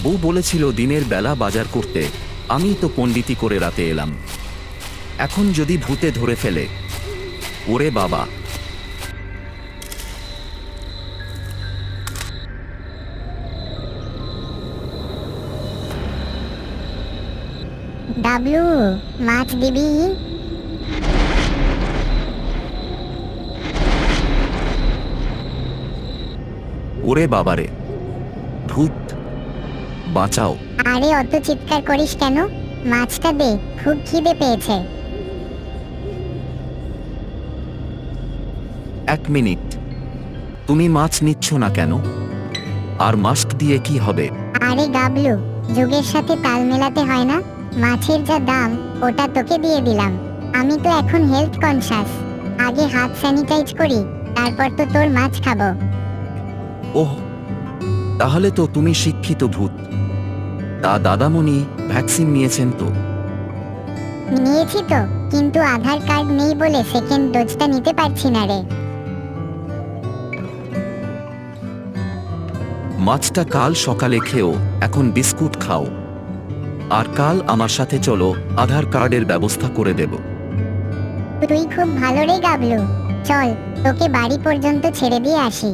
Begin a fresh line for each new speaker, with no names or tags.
বউ বলেছিল দিনের বেলা বাজার করতে, আমি তো পণ্ডিতি করে রাতে এলাম। এখন যদি ভূতে ধরে ফেলে, ওরে বাবা!
ডাবলু, মাছ দিবি?
ওরে বাবারে, ভূত! বাঁচাও!
আরে অত চিৎকার করিস কেন? মাছটা দে, খুব খিদে পেয়েছে।
1 মিনিট, তুমি মাছ নিচ্ছ না কেন? আর মাস্ক দিয়ে কি হবে?
আরে গাবলু, যুগের সাথে তাল মেলাতে হয় না? মাছের যা দাম, ওটা তোকে দিয়ে দিলাম। আমি তো এখন হেলথ কনসাস, আগে হাত স্যানিটাইজ করি, তারপর তো তোর মাছ খাবো।
ওহ, তাহলে তো তুমি শিক্ষিত ভূত। তা দাদামণি ভ্যাকসিন নিয়েছেন তো?
নিয়েছি তো, কিন্তু আধার কার্ড নেই বলে সেকেন্ড ডোজটা নিতে পারছি না রে।
মাছটা কাল সকালে খেও, এখন বিস্কুট খাও। আর কাল আমার সাথে চলো, আধার কার্ডের ব্যবস্থা করে দেব।
তুই খুব ভালো রে গাবলু, চল তোকে বাড়ি পর্যন্ত ছেড়ে দিয়ে আসি।